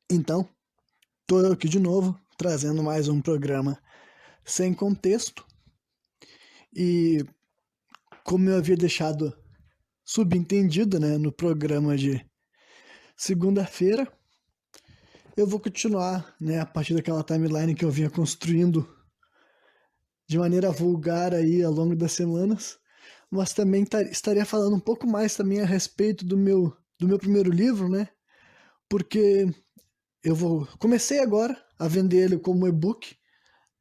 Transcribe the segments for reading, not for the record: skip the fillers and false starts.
Então, tô eu aqui de novo, trazendo mais um programa sem contexto. E como eu havia deixado subentendido, né, no programa de segunda-feira, eu vou continuar, né, a partir daquela timeline que eu vinha construindo de maneira vulgar aí ao longo das semanas, mas também estaria falando um pouco mais também a respeito do meu primeiro livro, né? Porque comecei agora a vender ele como e-book.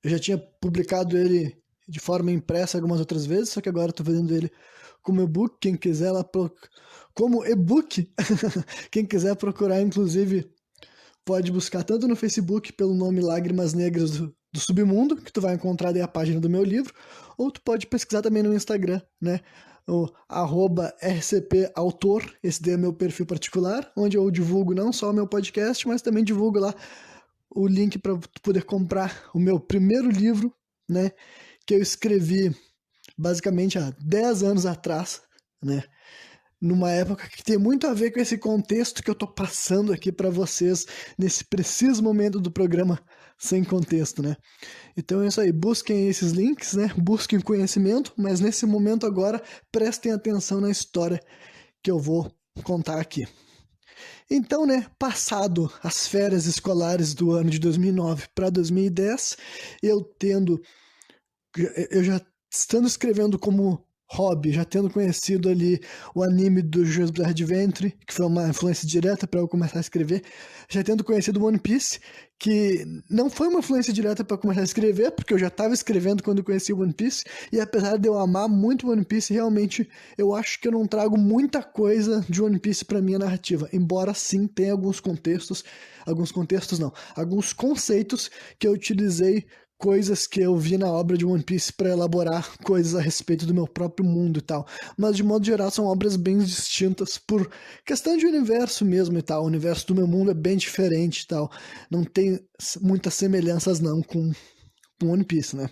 Eu já tinha publicado ele de forma impressa algumas outras vezes, só que agora estou vendendo ele como e-book. Quem quiser lá como e-book, quem quiser procurar, inclusive, pode buscar tanto no Facebook pelo nome Lágrimas Negras do Submundo, que tu vai encontrar daí a página do meu livro, ou tu pode pesquisar também no Instagram, né? O @rcpautor, esse daí é meu perfil particular, onde eu divulgo não só o meu podcast, mas também divulgo lá o link para poder comprar o meu primeiro livro, né? Que eu escrevi basicamente há 10 anos atrás, né? Numa época que tem muito a ver com esse contexto que eu tô passando aqui para vocês nesse preciso momento do programa sem contexto, né? Então é isso aí, busquem esses links, né? Busquem conhecimento, mas nesse momento agora prestem atenção na história que eu vou contar aqui. Então, né, passado as férias escolares do ano de 2009 para 2010, eu já estando escrevendo como hobby, já tendo conhecido ali o anime do Jojo's Bizarre Adventure, que foi uma influência direta para eu começar a escrever, já tendo conhecido One Piece, que não foi uma influência direta para começar a escrever, porque eu já estava escrevendo quando eu conheci One Piece, e apesar de eu amar muito One Piece, realmente eu acho que eu não trago muita coisa de One Piece para minha narrativa, embora sim tenha alguns contextos não, alguns conceitos que eu utilizei, coisas que eu vi na obra de One Piece para elaborar coisas a respeito do meu próprio mundo e tal. Mas de modo geral são obras bem distintas por questão de universo mesmo e tal. O universo do meu mundo é bem diferente e tal. Não tem muitas semelhanças não com One Piece, né?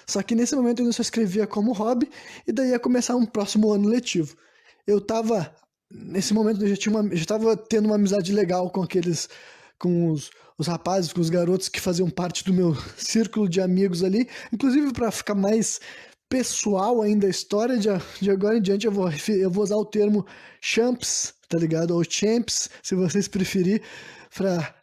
Só que nesse momento eu ainda só escrevia como hobby e daí ia começar um próximo ano letivo. Eu tava nesse momento eu já tava tendo uma amizade legal com os rapazes, com os garotos que faziam parte do meu círculo de amigos ali. Inclusive, para ficar mais pessoal ainda a história, de agora em diante eu vou usar o termo champs, tá ligado? Ou champs, se vocês preferir, para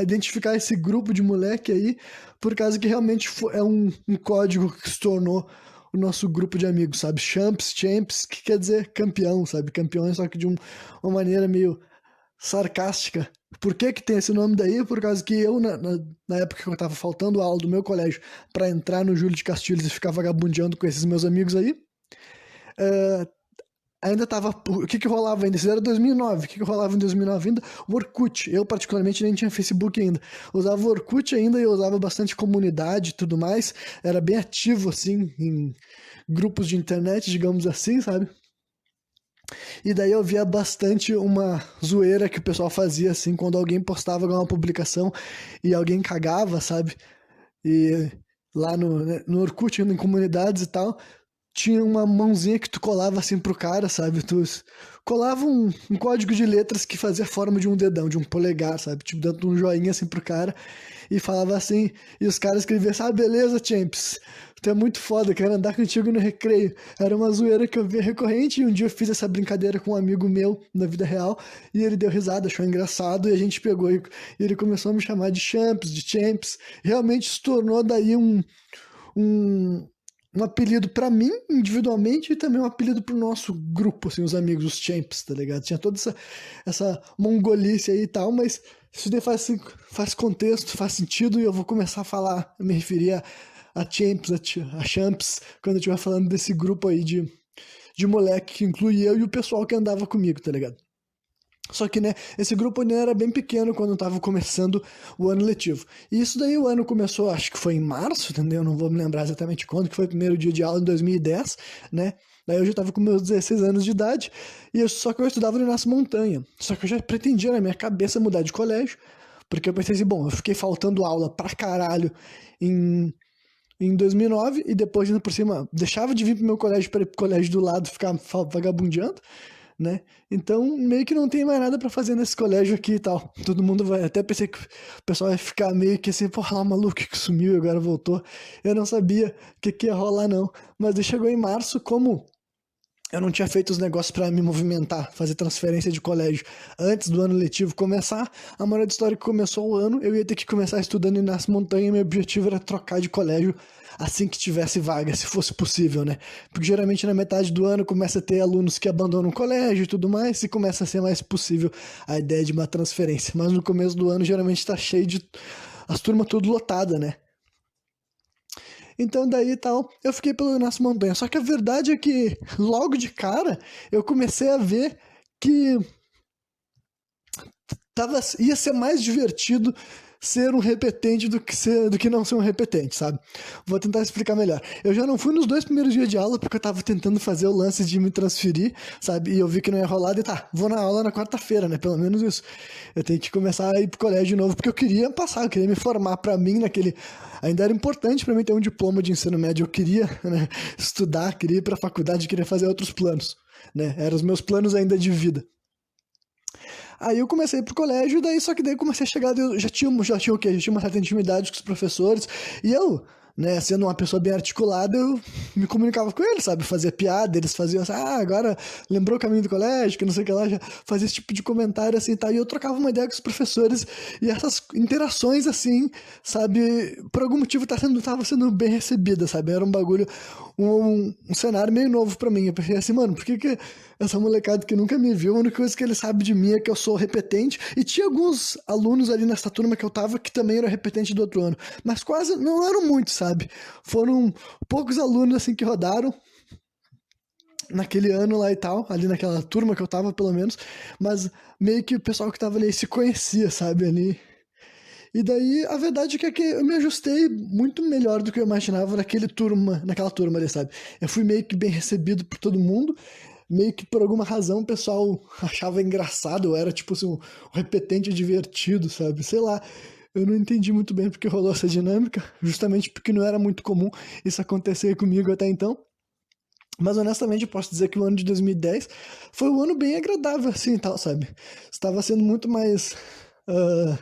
identificar esse grupo de moleque aí, por causa que realmente é um código que se tornou o nosso grupo de amigos, sabe? Champs, que quer dizer campeão, sabe? Campeões, só que de uma maneira meio sarcástica. Por que que tem esse nome daí? Por causa que eu, na época que eu tava faltando aula do meu colégio para entrar no Júlio de Castilhos e ficar vagabundeando com esses meus amigos aí, ainda tava. O que que rolava ainda? Isso era 2009. O que que rolava em 2009 ainda? O Orkut. Eu, particularmente, nem tinha Facebook ainda. Usava o Orkut ainda e eu usava bastante comunidade e tudo mais. Era bem ativo, assim, em grupos de internet, digamos assim, sabe? E daí eu via bastante uma zoeira que o pessoal fazia, assim, quando alguém postava alguma publicação e alguém cagava, sabe? E lá no Orkut, em comunidades e tal, tinha uma mãozinha que tu colava assim pro cara, sabe? Tu colava um código de letras que fazia a forma de um dedão, de um polegar, sabe? Tipo, dando um joinha assim pro cara e falava assim, e os caras escreviam assim, ah, beleza, Champs, tu é muito foda, quero andar contigo no recreio. Era uma zoeira que eu via recorrente e um dia eu fiz essa brincadeira com um amigo meu na vida real e ele deu risada, achou engraçado e a gente pegou e ele começou a me chamar de Champs, de Champs. Realmente se tornou daí um, um apelido pra mim, individualmente, e também um apelido pro nosso grupo, assim, os amigos, os champs, tá ligado? Tinha toda essa mongolice aí e tal, mas isso daí faz contexto, faz sentido, e eu vou começar a me referir a champs, a champs, quando eu estiver falando desse grupo aí de moleque que inclui eu e o pessoal que andava comigo, tá ligado? Só que, né, esse grupo ainda era bem pequeno quando estava começando o ano letivo. E isso daí o ano começou, acho que foi em março, entendeu? Não vou me lembrar exatamente quando, que foi o primeiro dia de aula em 2010, né? Daí eu já estava com meus 16 anos de idade, só que eu estudava no Inácio Montanha. Só que eu já pretendia na minha cabeça mudar de colégio, porque eu pensei assim, bom, eu fiquei faltando aula pra caralho em, em 2009 e depois, indo por cima, deixava de vir pro meu colégio para ir pro colégio do lado ficar vagabundeando, né? Então, meio que não tem mais nada pra fazer nesse colégio aqui e tal. Todo mundo vai. Até pensei que o pessoal ia ficar meio que assim, porra, lá o maluco que sumiu e agora voltou. Eu não sabia o que ia rolar, não. Mas daí chegou em março, como eu não tinha feito os negócios pra me movimentar, fazer transferência de colégio antes do ano letivo começar. A moral da história é que começou o ano, eu ia ter que começar estudando em Nas Montanhas. Meu objetivo era trocar de colégio assim que tivesse vaga, se fosse possível, né? Porque geralmente na metade do ano começa a ter alunos que abandonam o colégio e tudo mais, e começa a ser mais possível a ideia de uma transferência. Mas no começo do ano geralmente tá cheio de as turmas tudo lotada, né? Então daí tal, eu fiquei pelo Nas Montanhas. Só que a verdade é que logo de cara eu comecei a ver que ia ser mais divertido ser um repetente do que não ser um repetente, sabe? Vou tentar explicar melhor. Eu já não fui nos 2 primeiros dias de aula porque eu tava tentando fazer o lance de me transferir, sabe? E eu vi que não ia rolar, e tá, vou na aula na quarta-feira, né? Pelo menos isso. Eu tenho que começar a ir pro colégio de novo porque eu queria passar, eu queria me formar pra mim naquele. Ainda era importante pra mim ter um diploma de ensino médio, eu queria, né, estudar, queria ir pra faculdade, queria fazer outros planos, né? Eram os meus planos ainda de vida. Aí eu comecei pro colégio, daí só que daí comecei a chegar, eu já tinha o quê? Já tinha uma certa intimidade com os professores, e eu, né, sendo uma pessoa bem articulada, eu me comunicava com eles, sabe? Fazia piada, eles faziam assim, agora lembrou o caminho do colégio, que não sei o que lá, já fazia esse tipo de comentário assim, tá? E eu trocava uma ideia com os professores, e essas interações assim, sabe, por algum motivo tava sendo bem recebida, sabe? Era um bagulho, um cenário meio novo pra mim. Eu pensei assim, mano, por que essa molecada que nunca me viu, a única coisa que ele sabe de mim é que eu sou repetente, e tinha alguns alunos ali nessa turma que eu tava que também eram repetentes do outro ano, mas quase não eram muitos, sabe? Foram poucos alunos assim que rodaram naquele ano lá e tal, ali naquela turma que eu tava pelo menos, mas meio que o pessoal que tava ali se conhecia, sabe, ali. E daí, a verdade é que eu me ajustei muito melhor do que eu imaginava naquela turma ali, sabe? Eu fui meio que bem recebido por todo mundo, meio que por alguma razão o pessoal achava engraçado, eu era tipo assim, um repetente divertido, sabe? Sei lá, eu não entendi muito bem porque rolou essa dinâmica, justamente porque não era muito comum isso acontecer comigo até então. Mas honestamente eu posso dizer que o ano de 2010 foi um ano bem agradável assim e tal, sabe? Estava sendo muito mais, ah,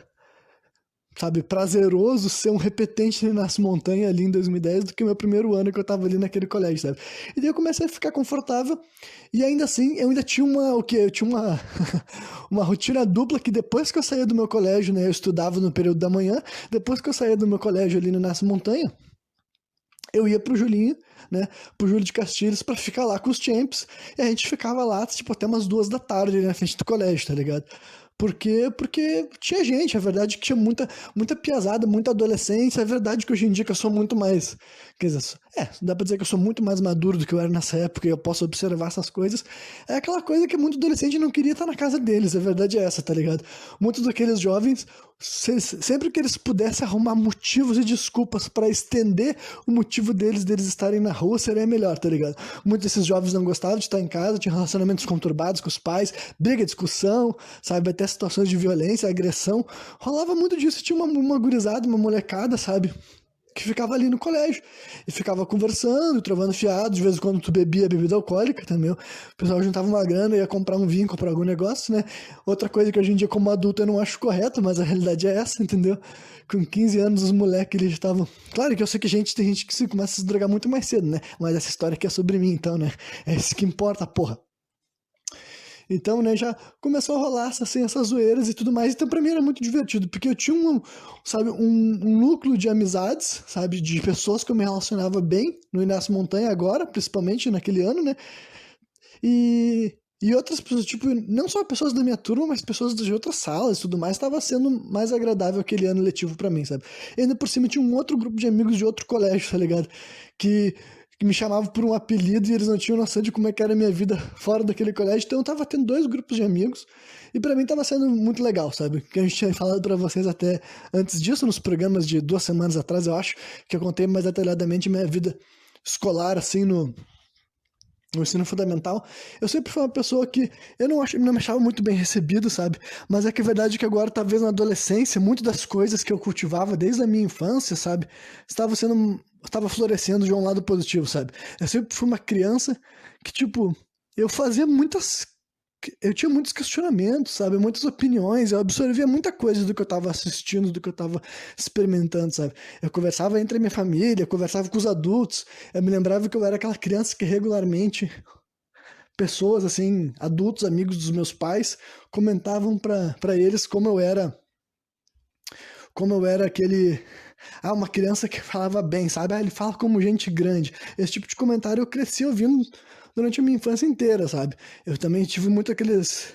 sabe, prazeroso ser um repetente nas montanhas ali em 2010 do que o meu primeiro ano que eu tava ali naquele colégio, sabe? E daí eu comecei a ficar confortável e ainda assim eu ainda tinha o quê? Eu tinha uma, uma rotina dupla que depois que eu saía do meu colégio, né, eu estudava no período da manhã, depois que eu saía do meu colégio ali no Nas Montanha, eu ia pro Julinho, né, pro Júlio de Castilhos pra ficar lá com os champs, e a gente ficava lá, tipo, até umas 2 da tarde ali na frente do colégio, tá ligado? Por quê? Porque tinha gente, é verdade que tinha muita piazada, muita adolescência, é verdade que hoje em dia que eu sou muito mais, quer dizer, dá pra dizer que eu sou muito mais maduro do que eu era nessa época e eu posso observar essas coisas, é aquela coisa que muito adolescente não queria estar na casa deles, a verdade é essa, tá ligado? Muitos daqueles jovens, sempre que eles pudessem arrumar motivos e desculpas pra estender o motivo deles estarem na rua, seria melhor, tá ligado? Muitos desses jovens não gostavam de estar em casa, tinham relacionamentos conturbados com os pais, briga, discussão, sabe, até situações de violência, agressão, rolava muito disso, tinha uma gurizada, uma molecada, sabe, que ficava ali no colégio, e ficava conversando, trovando fiado, de vez em quando tu bebia bebida alcoólica também, o pessoal juntava uma grana, ia comprar um vinho, comprar algum negócio, né, outra coisa que hoje em dia como adulto eu não acho correto, mas a realidade é essa, entendeu, com 15 anos os moleques eles estavam, claro que eu sei que tem gente que se começa a se drogar muito mais cedo, né, mas essa história aqui é sobre mim, então, né, é isso que importa, porra. Então, né, já começou a rolar assim, essas zoeiras e tudo mais. Então, pra mim era muito divertido, porque eu tinha sabe, um núcleo de amizades, sabe, de pessoas que eu me relacionava bem no Inácio Montanha agora, principalmente naquele ano, né? E outras pessoas, tipo, não só pessoas da minha turma, mas pessoas de outras salas e tudo mais, estava sendo mais agradável aquele ano letivo pra mim, sabe? E ainda por cima tinha um outro grupo de amigos de outro colégio, tá ligado? Que, que me chamavam por um apelido e eles não tinham noção de como é que era a minha vida fora daquele colégio. Então eu tava tendo 2 grupos de amigos e pra mim tava sendo muito legal, sabe? Que a gente tinha falado pra vocês até antes disso, nos programas de 2 semanas atrás, eu acho, que eu contei mais detalhadamente minha vida escolar, assim, no ensino fundamental, eu sempre fui uma pessoa que eu não me achava muito bem recebido, sabe? Mas é que a verdade é que agora, talvez na adolescência, muitas das coisas que eu cultivava desde a minha infância, sabe? Estava florescendo de um lado positivo, sabe? Eu sempre fui uma criança que, tipo, eu fazia muitas eu tinha muitos questionamentos, sabe? Muitas opiniões, eu absorvia muita coisa do que eu tava assistindo, do que eu tava experimentando, sabe? Eu conversava entre a minha família, eu conversava com os adultos, eu me lembrava que eu era aquela criança que regularmente pessoas, assim, adultos, amigos dos meus pais, comentavam pra eles como eu era aquele. Ah, uma criança que falava bem, sabe? Ah, ele fala como gente grande. Esse tipo de comentário eu cresci ouvindo durante a minha infância inteira, sabe? Eu também tive muito aqueles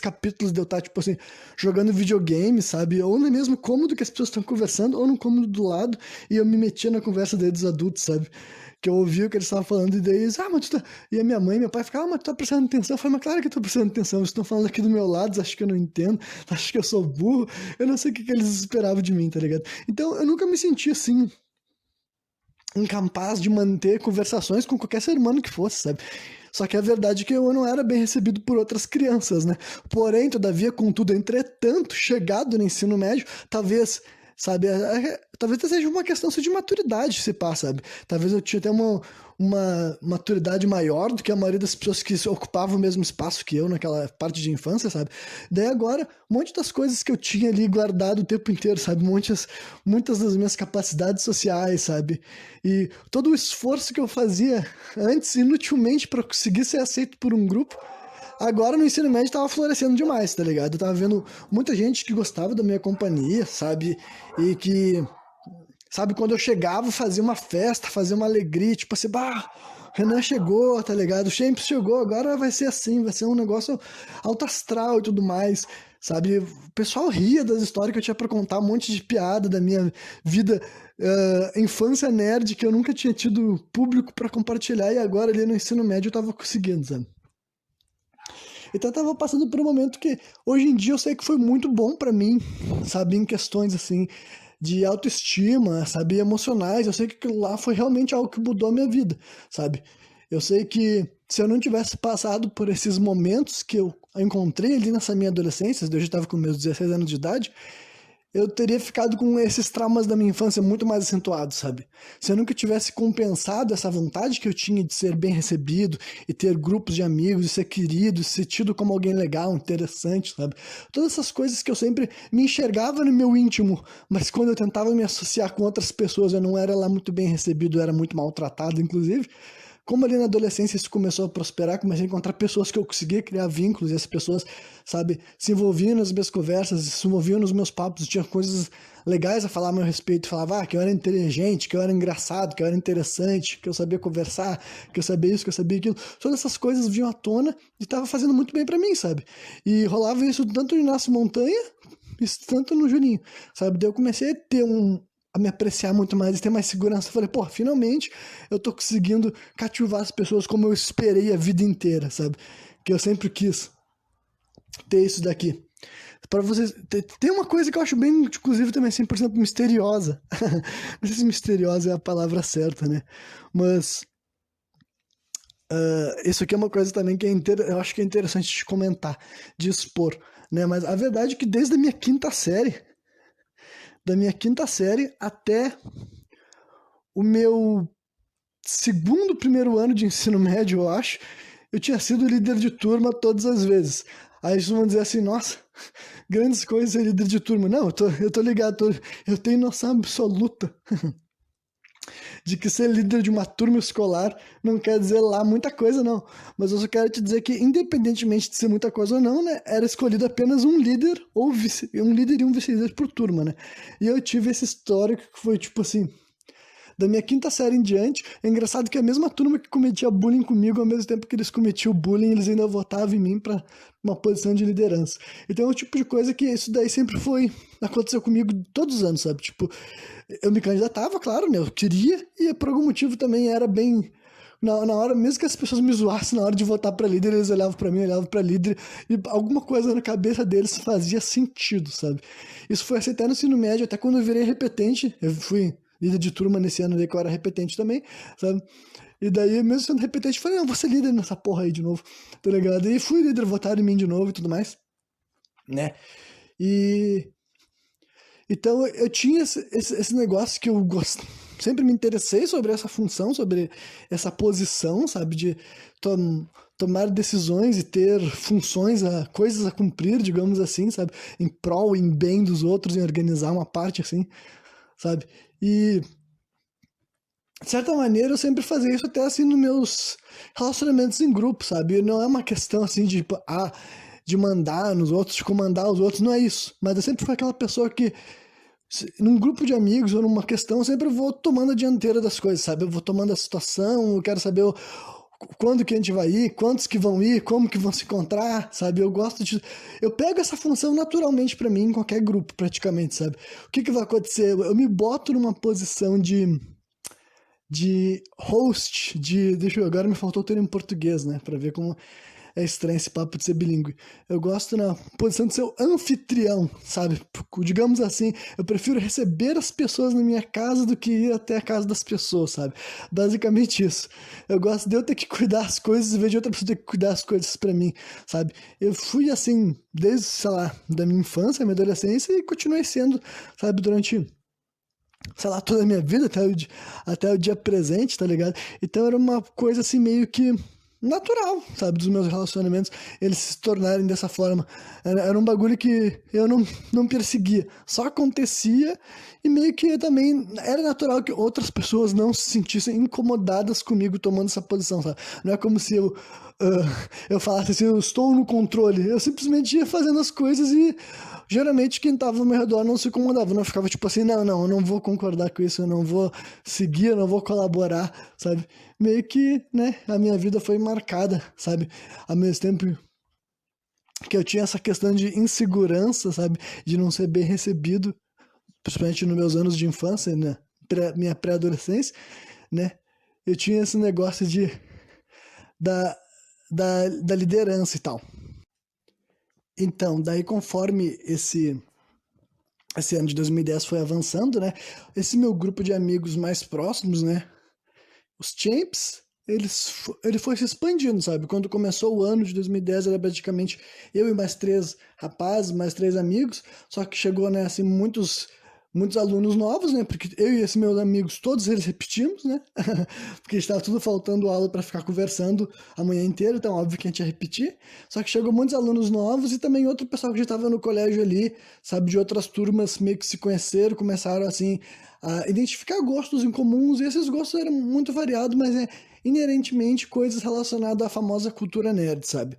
capítulos de eu estar, tipo assim, jogando videogame, sabe? Ou no mesmo cômodo que as pessoas estão conversando, ou no cômodo do lado, e eu me metia na conversa deles dos adultos, sabe? Que eu ouvia o que eles estavam falando, e daí eles, ah, mas tu tá... E a minha mãe e meu pai ficavam, ah, mas tu tá prestando atenção? Eu falei, mas claro que eu tô prestando atenção, eles estão falando aqui do meu lado, acho que eu não entendo, acho que eu sou burro, eu não sei o que eles esperavam de mim, tá ligado? Então, eu nunca me senti assim, incapaz de manter conversações com qualquer ser humano que fosse, sabe? Só que a verdade é que eu não era bem recebido por outras crianças, né? Porém, todavia, contudo, entretanto, chegado no ensino médio, talvez, sabe, talvez seja uma questão de maturidade, se pá, sabe? Talvez eu tinha até uma maturidade maior do que a maioria das pessoas que ocupavam o mesmo espaço que eu naquela parte de infância, sabe? Daí agora, um monte das coisas que eu tinha ali guardado o tempo inteiro, sabe? Muitas das minhas capacidades sociais, sabe? E todo o esforço que eu fazia antes, inutilmente, para conseguir ser aceito por um grupo, agora no ensino médio tava florescendo demais, tá ligado? Eu tava vendo muita gente que gostava da minha companhia, sabe? E que, sabe, quando eu chegava, fazia uma festa, fazia uma alegria, tipo assim, bah, Renan chegou, tá ligado? O Champs chegou, agora vai ser assim, vai ser um negócio alto astral e tudo mais, sabe? O pessoal ria das histórias que eu tinha pra contar, um monte de piada da minha vida, infância nerd, que eu nunca tinha tido público pra compartilhar, e agora ali no ensino médio eu tava conseguindo, sabe? Então eu tava passando por um momento que hoje em dia eu sei que foi muito bom pra mim, sabe, em questões assim de autoestima, sabe, emocionais. Eu sei que aquilo lá foi realmente algo que mudou a minha vida, sabe? Eu sei que se eu não tivesse passado por esses momentos que eu encontrei ali nessa minha adolescência, eu já estava com meus 16 anos de idade, eu teria ficado com esses traumas da minha infância muito mais acentuados, sabe? Se eu nunca tivesse compensado essa vontade que eu tinha de ser bem recebido e ter grupos de amigos, e ser querido, e ser tido como alguém legal, interessante, sabe? Todas essas coisas que eu sempre me enxergava no meu íntimo, mas quando eu tentava me associar com outras pessoas, eu não era lá muito bem recebido, eu era muito maltratado, inclusive. Como ali na adolescência isso começou a prosperar, comecei a encontrar pessoas que eu conseguia criar vínculos, e as pessoas, sabe, se envolviam nas minhas conversas, se envolviam nos meus papos, tinha coisas legais a falar a meu respeito, falava que eu era inteligente, que eu era engraçado, que eu era interessante, que eu sabia conversar, que eu sabia isso, que eu sabia aquilo. Todas essas coisas vinham à tona e tava fazendo muito bem pra mim, sabe? E rolava isso tanto no Inácio Montanha, isso tanto no Juninho, sabe? Daí eu comecei a ter a me apreciar muito mais e ter mais segurança. Eu falei, pô, finalmente eu tô conseguindo cativar as pessoas como eu esperei a vida inteira, sabe? Que eu sempre quis ter isso daqui. Para vocês, tem uma coisa que eu acho bem, inclusive, também 100% misteriosa. Não sei se misteriosa é a palavra certa, né? Mas isso aqui é uma coisa também que eu acho que é interessante de comentar, de expor, né? Mas a verdade é que desde a minha quinta série, da minha quinta série até o meu primeiro ano de ensino médio, eu acho, eu tinha sido líder de turma todas as vezes. Aí eles vão dizer assim, nossa, grandes coisas ser líder de turma. Não, eu tô ligado, eu tenho noção absoluta de que ser líder de uma turma escolar não quer dizer lá muita coisa, não. Mas eu só quero te dizer que, independentemente de ser muita coisa ou não, né, era escolhido apenas um líder ou um líder e um vice-líder por turma, né? E eu tive esse histórico que foi tipo assim, da minha quinta série em diante. É engraçado que a mesma turma que cometia bullying comigo, ao mesmo tempo que eles cometiam bullying, eles ainda votavam em mim para uma posição de liderança. Então é o tipo de coisa que isso daí sempre aconteceu comigo todos os anos, sabe? Tipo, eu me candidatava, claro, né? Eu queria, e por algum motivo também era bem. Na hora, mesmo que as pessoas me zoassem na hora de votar para líder, eles olhavam para mim, olhavam para líder, e alguma coisa na cabeça deles fazia sentido, sabe? Isso foi assim até no ensino médio, até quando eu virei repetente, eu fui líder de turma nesse ano aí que eu era repetente também, sabe? E daí, mesmo sendo repetente, eu falei, não, vou ser líder nessa porra aí de novo, tá ligado? E fui líder, votaram em mim de novo e tudo mais, né? E então eu tinha esse negócio que eu gosto, sempre me interessei sobre essa função, sobre essa posição, sabe, de tomar decisões e ter funções, coisas a cumprir, digamos assim, sabe, em prol, em bem dos outros, em organizar uma parte assim, sabe, e de certa maneira eu sempre fazia isso até assim nos meus relacionamentos em grupo, sabe, não é uma questão assim de, tipo, de mandar nos outros, de comandar os outros, não é isso, mas eu sempre fui aquela pessoa que num grupo de amigos ou numa questão, eu sempre vou tomando a dianteira das coisas, sabe? Eu vou tomando a situação, eu quero saber quando que a gente vai ir, quantos que vão ir, como que vão se encontrar, sabe? Eu gosto de... Eu pego essa função naturalmente pra mim em qualquer grupo, praticamente, sabe? O que que vai acontecer? Eu me boto numa posição de host, deixa eu... Agora me faltou o termo em português, né? Pra ver como é estranho esse papo de ser bilíngue. Eu gosto na posição de ser o anfitrião, sabe? Digamos assim, eu prefiro receber as pessoas na minha casa do que ir até a casa das pessoas, sabe? Basicamente isso. Eu gosto de eu ter que cuidar as coisas em vez de outra pessoa ter que cuidar as coisas pra mim, sabe? Eu fui assim, desde, sei lá, da minha infância, minha adolescência e continuei sendo, sabe, durante... sei lá, toda a minha vida, até o dia presente, tá ligado? Então era uma coisa assim meio que natural, sabe, dos meus relacionamentos, eles se tornarem dessa forma. Era um bagulho que eu não perseguia, só acontecia e meio que também era natural que outras pessoas não se sentissem incomodadas comigo tomando essa posição, sabe? Não é como se eu falasse assim, eu estou no controle, eu simplesmente ia fazendo as coisas e geralmente quem tava ao meu redor não se incomodava, não ficava tipo assim, não, eu não vou concordar com isso, eu não vou seguir, eu não vou colaborar, sabe? Meio que, né, a minha vida foi marcada, sabe? Ao mesmo tempo que eu tinha essa questão de insegurança, sabe? De não ser bem recebido, principalmente nos meus anos de infância, né? Minha pré-adolescência, né? Eu tinha esse negócio da, da liderança e tal. Então, daí conforme esse ano de 2010 foi avançando, né? Esse meu grupo de amigos mais próximos, né? Os Champs, ele foi se expandindo, sabe? Quando começou o ano de 2010, era praticamente eu e mais 3 rapazes, mais 3 amigos, só que chegou, né, assim, muitos alunos novos, né? Porque eu e esses meus amigos, todos eles repetimos, né? Porque estava tudo faltando aula para ficar conversando a manhã inteira, então óbvio que a gente ia repetir. Só que chegou muitos alunos novos e também outro pessoal que já estava no colégio ali, sabe, de outras turmas meio que se conheceram, começaram assim a identificar gostos em comuns, e esses gostos eram muito variados, mas inerentemente coisas relacionadas à famosa cultura nerd, sabe?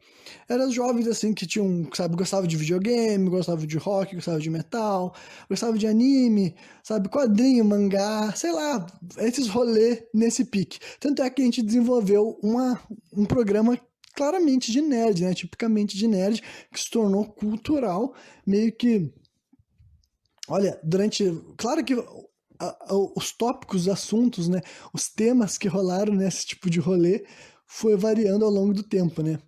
Eram jovens assim que tinham, sabe, gostavam de videogame, gostavam de rock, gostavam de metal, gostavam de anime, sabe, quadrinho, mangá, sei lá, esses rolês nesse pique. Tanto é que a gente desenvolveu um programa claramente de nerd, né, tipicamente de nerd, que se tornou cultural, meio que, olha, claro que os tópicos, os assuntos, né, os temas que rolaram nesse tipo de rolê foi variando ao longo do tempo, né?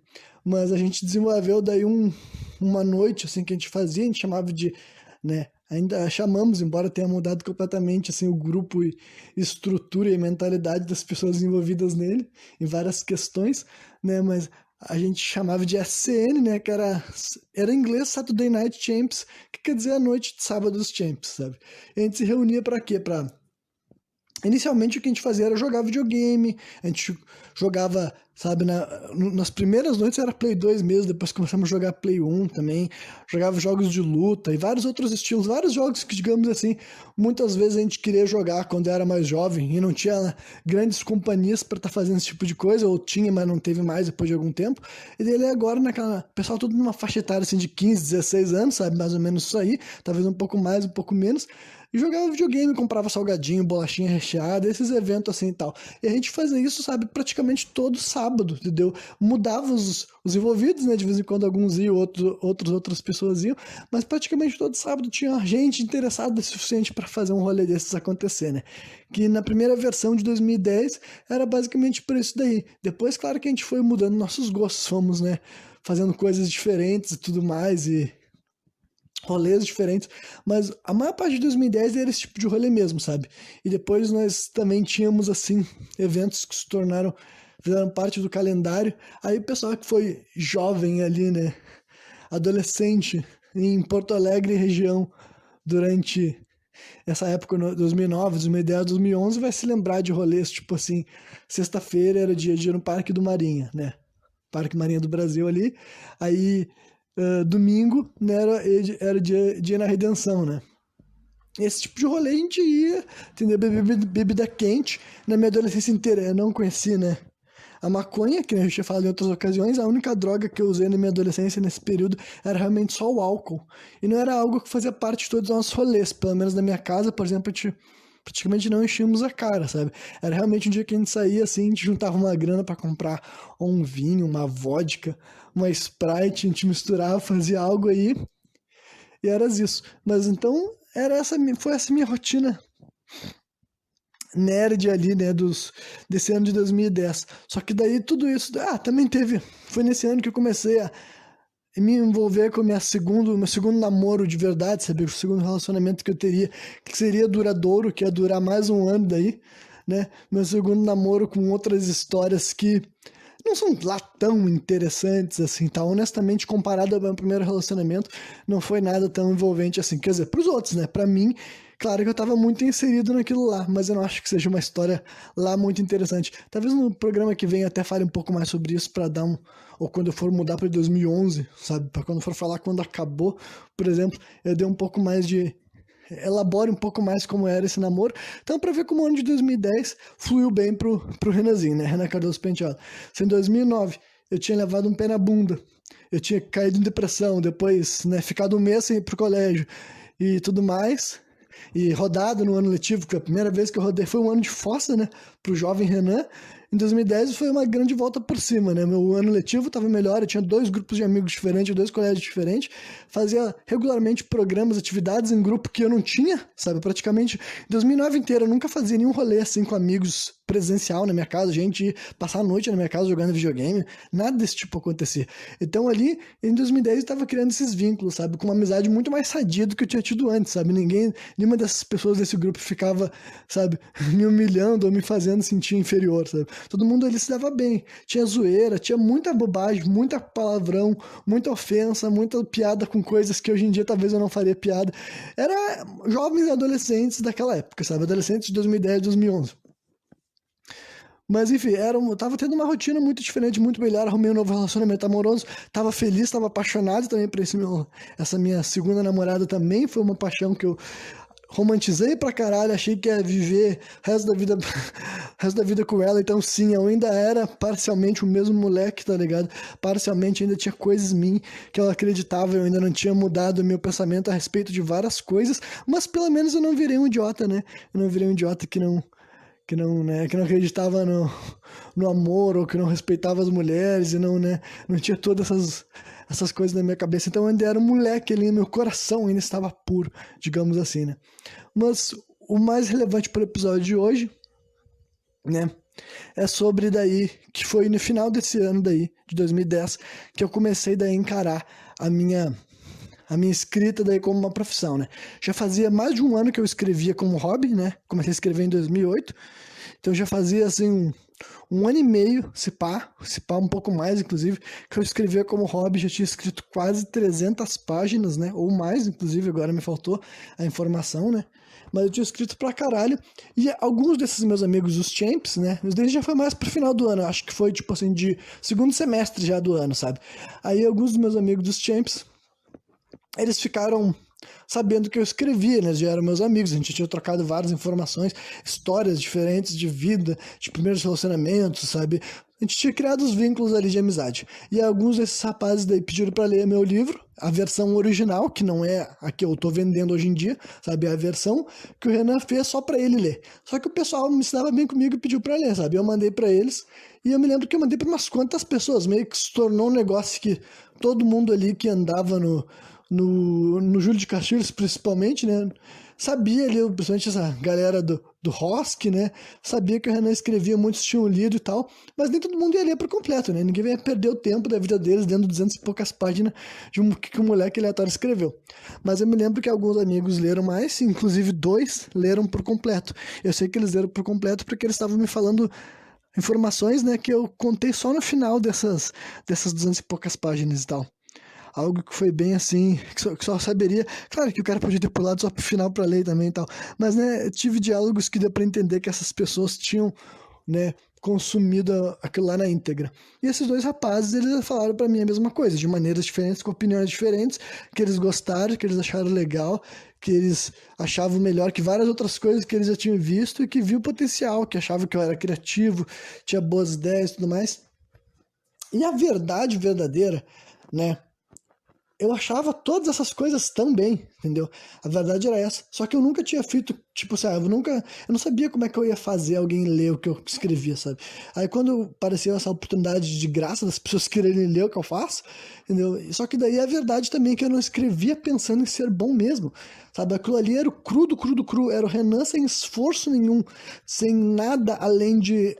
Mas a gente desenvolveu daí uma noite assim que a gente fazia, a gente chamava de, né, ainda chamamos, embora tenha mudado completamente assim o grupo e estrutura e mentalidade das pessoas envolvidas nele em várias questões, né, mas a gente chamava de SCN, né, que era em inglês Saturday Night Champs, que quer dizer a noite de sábado dos Champs, sabe? E a gente se reunia para quê? Para inicialmente o que a gente fazia era jogar videogame, a gente jogava, sabe, nas primeiras noites era Play 2 mesmo, depois começamos a jogar Play 1 também, jogava jogos de luta e vários outros estilos, vários jogos que, digamos assim, muitas vezes a gente queria jogar quando era mais jovem e não tinha, né, grandes companhias para estar fazendo esse tipo de coisa, ou tinha, mas não teve mais depois de algum tempo, e dele agora pessoal tudo numa faixa etária assim de 15, 16 anos, sabe, mais ou menos isso aí, talvez um pouco mais, um pouco menos, e jogava videogame, comprava salgadinho, bolachinha recheada, esses eventos assim e tal. E a gente fazia isso, sabe, praticamente todo sábado, entendeu? Mudava os envolvidos, né? De vez em quando alguns iam, outras pessoas iam, mas praticamente todo sábado tinha gente interessada o suficiente para fazer um rolê desses acontecer, né? Que na primeira versão de 2010 era basicamente por isso daí. Depois, claro que a gente foi mudando nossos gostos, fomos, né, fazendo coisas diferentes e tudo mais, e rolês diferentes, mas a maior parte de 2010 era esse tipo de rolê mesmo, sabe? E depois nós também tínhamos, assim, eventos que fizeram parte do calendário. Aí o pessoal que foi jovem ali, né, adolescente, em Porto Alegre e região, durante essa época, 2009, 2010, 2011, vai se lembrar de rolês, tipo assim, sexta-feira era dia de ir no Parque do Marinha, né? Parque Marinha do Brasil ali. Aí, domingo, né, era dia de ir na Redenção, né? Esse tipo de rolê a gente ia, entendeu? Beber bebida quente. Na minha adolescência inteira eu não conheci, né? A maconha, que a gente tinha falado em outras ocasiões, a única droga que eu usei na minha adolescência nesse período era realmente só o álcool. E não era algo que fazia parte de todos os nossos rolês. Pelo menos na minha casa, por exemplo, a gente praticamente não enchíamos a cara, sabe? Era realmente um dia que a gente saía assim, a gente juntava uma grana pra comprar um vinho, uma vodka, uma Sprite, a gente misturava, fazia algo aí e era isso. Mas então, foi essa minha rotina nerd ali, né, desse ano de 2010. Só que daí tudo isso, também foi nesse ano que eu comecei a me envolver com meu segundo namoro de verdade, sabe, o segundo relacionamento que eu teria, que seria duradouro, que ia durar mais um ano daí, né, meu segundo namoro com outras histórias que não são lá tão interessantes assim, tá? Honestamente, comparado ao meu primeiro relacionamento, não foi nada tão envolvente assim. Quer dizer, pros outros, né? Pra mim, claro que eu tava muito inserido naquilo lá, mas eu não acho que seja uma história lá muito interessante. Talvez no programa que vem eu até fale um pouco mais sobre isso pra dar um... Ou quando eu for mudar pra 2011, sabe? Pra quando eu for falar quando acabou, por exemplo, eu dei um pouco mais de... elabore um pouco mais como era esse namoro. Então, pra ver como o ano de 2010 fluiu bem pro Renanzinho, né? Renan Cardoso Penteado. Se em 2009 eu tinha levado um pé na bunda, eu tinha caído em depressão, depois, né, ficado um mês sem ir pro colégio e tudo mais, e rodado no ano letivo, que a primeira vez que eu rodei foi um ano de fossa, né, pro jovem Renan. Em 2010 foi uma grande volta por cima, né? Meu ano letivo estava melhor, eu tinha 2 grupos de amigos diferentes, 2 colégios diferentes, fazia regularmente programas, atividades em grupo que eu não tinha, sabe? Praticamente, em 2009 inteiro eu nunca fazia nenhum rolê assim com amigos presencial na minha casa, gente ia passar a noite na minha casa jogando videogame, nada desse tipo acontecia. Então ali, em 2010 eu estava criando esses vínculos, sabe? Com uma amizade muito mais sadia do que eu tinha tido antes, sabe? Nenhuma dessas pessoas desse grupo ficava, sabe, me humilhando ou me fazendo sentir inferior, sabe? Todo mundo ali se dava bem. Tinha zoeira, tinha muita bobagem, muita palavrão, muita ofensa, muita piada com coisas que hoje em dia talvez eu não faria piada. Era jovens e adolescentes daquela época, sabe? Adolescentes de 2010, 2011. Mas enfim, eu tava tendo uma rotina muito diferente, muito melhor, arrumei um novo relacionamento amoroso, tava feliz, tava apaixonado também por essa minha segunda namorada também, foi uma paixão que eu romantizei pra caralho, achei que ia viver o resto da vida, o resto da vida com ela, então sim, eu ainda era parcialmente o mesmo moleque, tá ligado? Parcialmente ainda tinha coisas em mim que eu acreditava, eu ainda não tinha mudado o meu pensamento a respeito de várias coisas, mas pelo menos eu não virei um idiota, né? Eu não virei um idiota né, que não acreditava no amor, ou que não respeitava as mulheres, e não, né, não tinha todas essas coisas na minha cabeça. Então eu ainda era um moleque ali, meu coração ainda estava puro, digamos assim, né. Mas o mais relevante para o episódio de hoje, né, é sobre daí, que foi no final desse ano daí, de 2010, que eu comecei daí a encarar a minha escrita daí como uma profissão, né? Já fazia mais de um ano que eu escrevia como hobby, né? Comecei a escrever em 2008, então já fazia assim um ano e meio, se pá um pouco mais, inclusive, que eu escrevia como hobby, já tinha escrito quase 300 páginas, né? Ou mais, inclusive, agora me faltou a informação, né? Mas eu tinha escrito pra caralho, e alguns desses meus amigos, os champs, né? Os deles já foi mais pro final do ano, acho que foi tipo assim, de segundo semestre já do ano, sabe? Aí alguns dos meus amigos dos champs, eles ficaram sabendo que eu escrevia, né? Eles já eram meus amigos, a gente tinha trocado várias informações, histórias diferentes de vida, de primeiros relacionamentos, sabe? A gente tinha criado os vínculos ali de amizade. E alguns desses rapazes daí pediram para ler meu livro, a versão original, que não é a que eu tô vendendo hoje em dia, sabe? A versão que o Renan fez só para ele ler. Só que o pessoal me ensinava bem comigo e pediu para ler, sabe? Eu mandei para eles, e eu me lembro que eu mandei para umas quantas pessoas, meio que se tornou um negócio que todo mundo ali que andava no Júlio de Castilhos, principalmente, né? Sabia ali, principalmente essa galera do Rosk, né? Sabia que o Renan escrevia, muitos tinham lido e tal, mas nem todo mundo ia ler por completo, né? Ninguém ia perder o tempo da vida deles lendo 200 e poucas páginas de que um moleque aleatório escreveu. Mas eu me lembro que alguns amigos leram mais, inclusive 2 leram por completo. Eu sei que eles leram por completo porque eles estavam me falando informações, né, que eu contei só no final dessas 200 e poucas páginas e tal. algo que foi bem assim, que só saberia. Claro que o cara podia ter pulado só pro final pra ler também e tal, mas, né, tive diálogos que deu pra entender que essas pessoas tinham, né, consumido aquilo lá na íntegra. E esses dois rapazes, eles falaram pra mim a mesma coisa, de maneiras diferentes, com opiniões diferentes, que eles gostaram, que eles acharam legal, que eles achavam melhor que várias outras coisas que eles já tinham visto e que viu potencial, que achavam que eu era criativo, tinha boas ideias e tudo mais. E a verdade verdadeira, né? Eu achava todas essas coisas também, entendeu? A verdade era essa. Só que eu nunca tinha feito, tipo, sabe, eu não sabia como é que eu ia fazer alguém ler o que eu escrevia, sabe? Aí quando apareceu essa oportunidade de graça das pessoas quererem ler o que eu faço, entendeu? Só que daí a verdade também é que eu não escrevia pensando em ser bom mesmo, sabe? Aquilo ali era o cru do cru do cru, era o Renan sem esforço nenhum, sem nada além de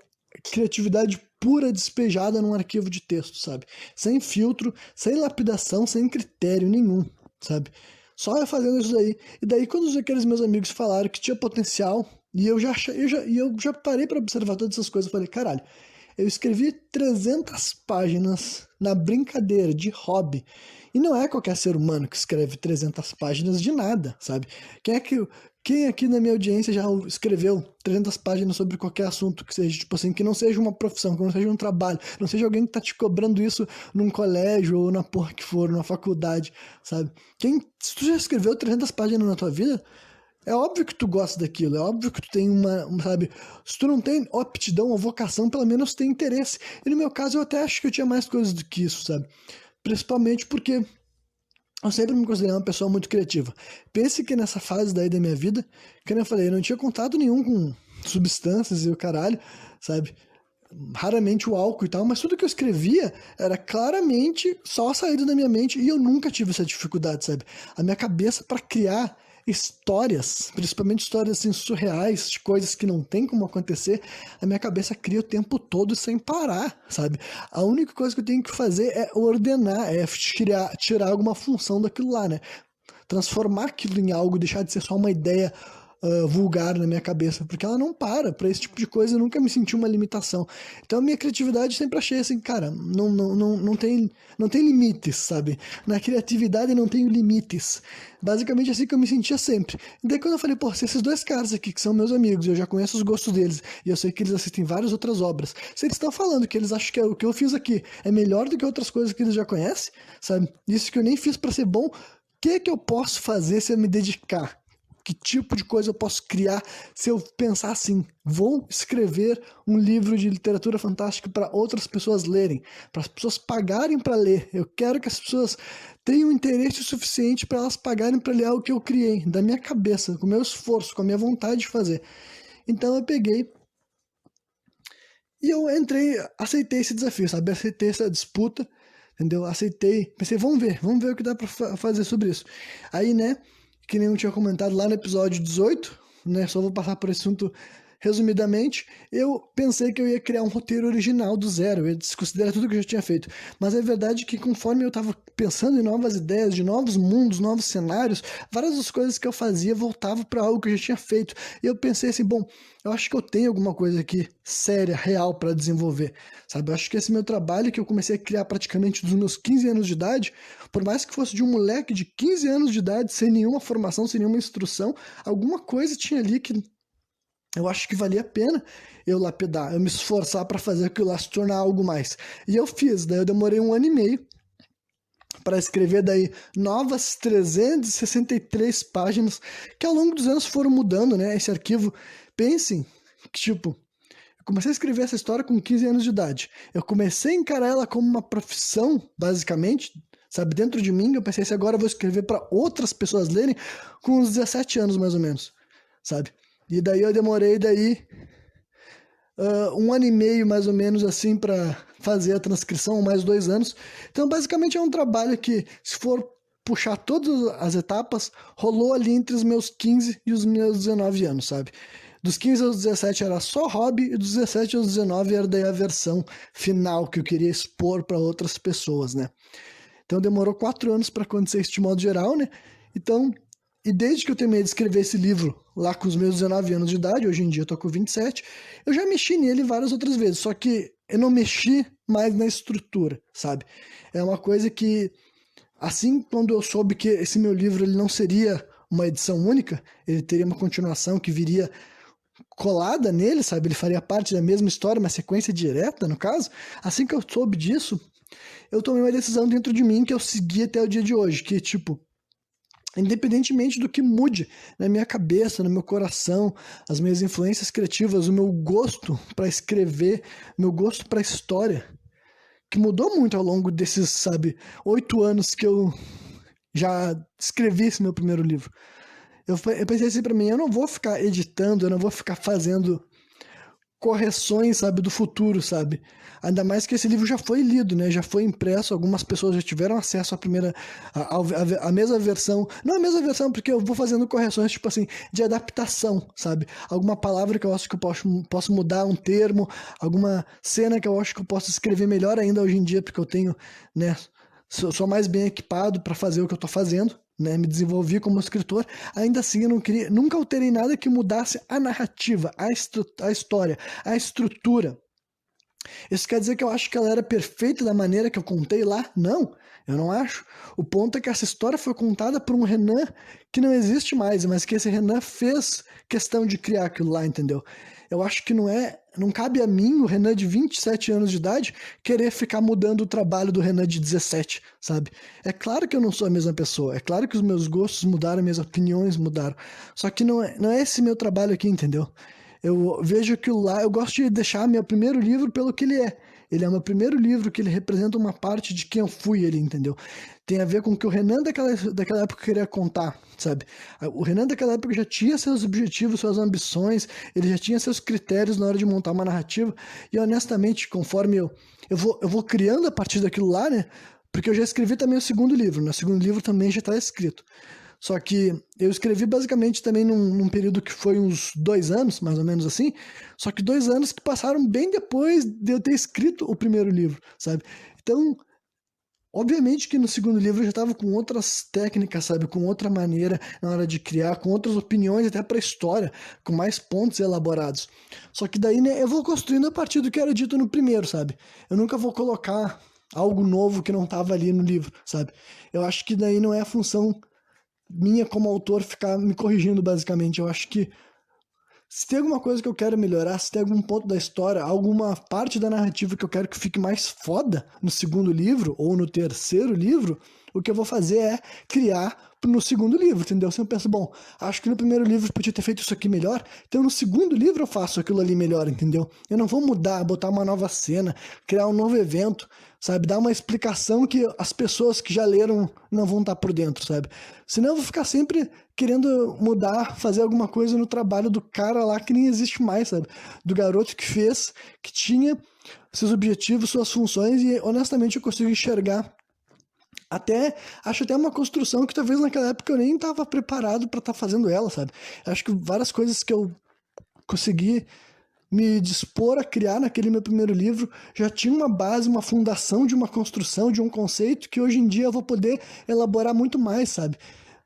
criatividade pura despejada num arquivo de texto, sabe? Sem filtro, sem lapidação, sem critério nenhum, sabe? Só eu fazendo isso daí. E daí, quando aqueles meus amigos falaram que tinha potencial, e eu já parei para observar todas essas coisas, eu falei, caralho, eu escrevi 300 páginas na brincadeira, de hobby. E não é qualquer ser humano que escreve 300 páginas de nada, sabe? Quem aqui na minha audiência já escreveu 300 páginas sobre qualquer assunto que seja, tipo assim, que não seja uma profissão, que não seja um trabalho, não seja alguém que tá te cobrando isso num colégio ou na porra que for, numa faculdade, sabe? Se tu já escreveu 300 páginas na tua vida, é óbvio que tu gosta daquilo, é óbvio que tu tem sabe? Se tu não tem aptidão ou vocação, pelo menos tem interesse. E no meu caso, eu até acho que eu tinha mais coisas do que isso, sabe? Principalmente porque eu sempre me considerei uma pessoa muito criativa. Pense que nessa fase daí da minha vida, que eu falei, eu não tinha contato nenhum com substâncias e o caralho, sabe? Raramente o álcool e tal, mas tudo que eu escrevia era claramente só saído da minha mente e eu nunca tive essa dificuldade, sabe? A minha cabeça para criar histórias, principalmente histórias assim surreais, de coisas que não tem como acontecer, a minha cabeça cria o tempo todo sem parar, sabe? A única coisa que eu tenho que fazer é ordenar, é tirar alguma função daquilo lá, né? Transformar aquilo em algo, deixar de ser só uma ideia vulgar na minha cabeça, porque ela não para esse tipo de coisa, eu nunca me senti uma limitação. Então a minha criatividade sempre achei assim, cara, não tem limites, sabe? Na criatividade não tem limites. Basicamente assim que eu me sentia sempre. E daí quando eu falei, pô, se esses dois caras aqui que são meus amigos, eu já conheço os gostos deles, e eu sei que eles assistem várias outras obras, se eles estão falando que eles acham que o que eu fiz aqui é melhor do que outras coisas que eles já conhecem, sabe? Isso que eu nem fiz para ser bom, o que eu posso fazer se eu me dedicar? Que tipo de coisa eu posso criar se eu pensar assim, vou escrever um livro de literatura fantástica para outras pessoas lerem, para as pessoas pagarem para ler. Eu quero que as pessoas tenham interesse suficiente para elas pagarem para ler algo que eu criei, da minha cabeça, com o meu esforço, com a minha vontade de fazer. Então eu peguei e eu entrei, aceitei esse desafio, sabe? Aceitei essa disputa, entendeu? Aceitei, pensei, vamos ver o que dá para fazer sobre isso. Aí, né, que nem eu tinha comentado lá no episódio 18, né? Só vou passar por esse assunto resumidamente. Eu pensei que eu ia criar um roteiro original do zero, eu ia desconsiderar tudo que eu já tinha feito. Mas é verdade que conforme eu estava pensando em novas ideias, de novos mundos, novos cenários, várias das coisas que eu fazia voltavam para algo que eu já tinha feito. E eu pensei assim, bom, eu acho que eu tenho alguma coisa aqui séria, real para desenvolver, sabe? Eu acho que esse meu trabalho que eu comecei a criar praticamente dos meus 15 anos de idade, por mais que fosse de um moleque de 15 anos de idade, sem nenhuma formação, sem nenhuma instrução, alguma coisa tinha ali que eu acho que valia a pena eu lapidar, eu me esforçar para fazer aquilo lá se tornar algo mais. E eu fiz, daí eu demorei 1 ano e meio para escrever daí novas 363 páginas, que ao longo dos anos foram mudando, né? Esse arquivo, pensem que tipo, eu comecei a escrever essa história com 15 anos de idade. Eu comecei a encarar ela como uma profissão, basicamente, sabe, dentro de mim, eu pensei assim, agora eu vou escrever para outras pessoas lerem com uns 17 anos mais ou menos, sabe? E daí eu demorei 1 ano e meio mais ou menos assim para fazer a transcrição, mais 2 anos. Então basicamente é um trabalho que, se for puxar todas as etapas, rolou ali entre os meus 15 e os meus 19 anos, sabe? Dos 15 aos 17 era só hobby, e dos 17 aos 19 era daí a versão final que eu queria expor para outras pessoas, né? Então demorou 4 anos para acontecer isso de modo geral, né? Então, e desde que eu terminei de escrever esse livro, lá com os meus 19 anos de idade, hoje em dia eu tô com 27, eu já mexi nele várias outras vezes, só que eu não mexi mais na estrutura, sabe? É uma coisa que Assim, quando eu soube que esse meu livro ele não seria uma edição única, ele teria uma continuação que viria colada nele, sabe? Ele faria parte da mesma história, uma sequência direta, no caso. Assim que eu soube disso, eu tomei uma decisão dentro de mim que eu segui até o dia de hoje, que, tipo, independentemente do que mude na minha cabeça, no meu coração, as minhas influências criativas, o meu gosto para escrever, meu gosto para história, que mudou muito ao longo desses, sabe, 8 anos que eu já escrevi esse meu primeiro livro. Eu pensei assim pra mim, eu não vou ficar editando, eu não vou ficar fazendo correções, sabe, do futuro, sabe? Ainda mais que esse livro já foi lido, né? Já foi impresso, algumas pessoas já tiveram acesso à primeira, a mesma versão. Não a mesma versão, porque eu vou fazendo correções, tipo assim, de adaptação, sabe? Alguma palavra que eu acho que eu posso mudar, um termo, alguma cena que eu acho que eu posso escrever melhor ainda hoje em dia, porque eu tenho, né? Sou mais bem equipado para fazer o que eu tô fazendo, né? Me desenvolvi como escritor. Ainda assim, eu não queria, nunca alterei nada que mudasse a narrativa, a história, a estrutura. Isso quer dizer que eu acho que ela era perfeita da maneira que eu contei lá? Não, eu não acho. O ponto é que essa história foi contada por um Renan que não existe mais, mas que esse Renan fez questão de criar aquilo lá, entendeu? Eu acho que não cabe a mim, o Renan de 27 anos de idade, querer ficar mudando o trabalho do Renan de 17, sabe? É claro que eu não sou a mesma pessoa, é claro que os meus gostos mudaram, minhas opiniões mudaram, só que não é esse meu trabalho aqui, entendeu? Eu vejo que lá, eu gosto de deixar meu primeiro livro pelo que ele é. Ele é o meu primeiro livro, que ele representa uma parte de quem eu fui ali, entendeu? Tem a ver com o que o Renan daquela época queria contar, sabe? O Renan daquela época já tinha seus objetivos, suas ambições, ele já tinha seus critérios na hora de montar uma narrativa, e honestamente, conforme eu vou criando a partir daquilo lá, né? Porque eu já escrevi também o segundo livro, né? O segundo livro também já está escrito. Só que eu escrevi basicamente também num período que foi uns 2 anos, mais ou menos assim. Só que 2 anos que passaram bem depois de eu ter escrito o primeiro livro, sabe? Então, obviamente que no segundo livro eu já estava com outras técnicas, sabe? Com outra maneira na hora de criar, com outras opiniões até para a história, com mais pontos elaborados. Só que daí, né, eu vou construindo a partir do que era dito no primeiro, sabe? Eu nunca vou colocar algo novo que não estava ali no livro, sabe? Eu acho que daí não é a função minha como autor ficar me corrigindo basicamente. Eu acho que se tem alguma coisa que eu quero melhorar, se tem algum ponto da história, alguma parte da narrativa que eu quero que fique mais foda no segundo livro ou no terceiro livro, o que eu vou fazer é criar no segundo livro, entendeu? Se eu penso, bom, acho que no primeiro livro eu podia ter feito isso aqui melhor, então no segundo livro eu faço aquilo ali melhor, entendeu? Eu não vou mudar, botar uma nova cena, criar um novo evento, sabe? Dar uma explicação que as pessoas que já leram não vão estar por dentro, sabe? Senão eu vou ficar sempre querendo mudar, fazer alguma coisa no trabalho do cara lá que nem existe mais, sabe? Do garoto que fez, que tinha seus objetivos, suas funções, e honestamente eu consigo enxergar acho até uma construção que talvez naquela época eu nem estava preparado para estar fazendo ela, sabe? Acho que várias coisas que eu consegui me dispor a criar naquele meu primeiro livro já tinha uma base, uma fundação de uma construção, de um conceito que hoje em dia eu vou poder elaborar muito mais, sabe?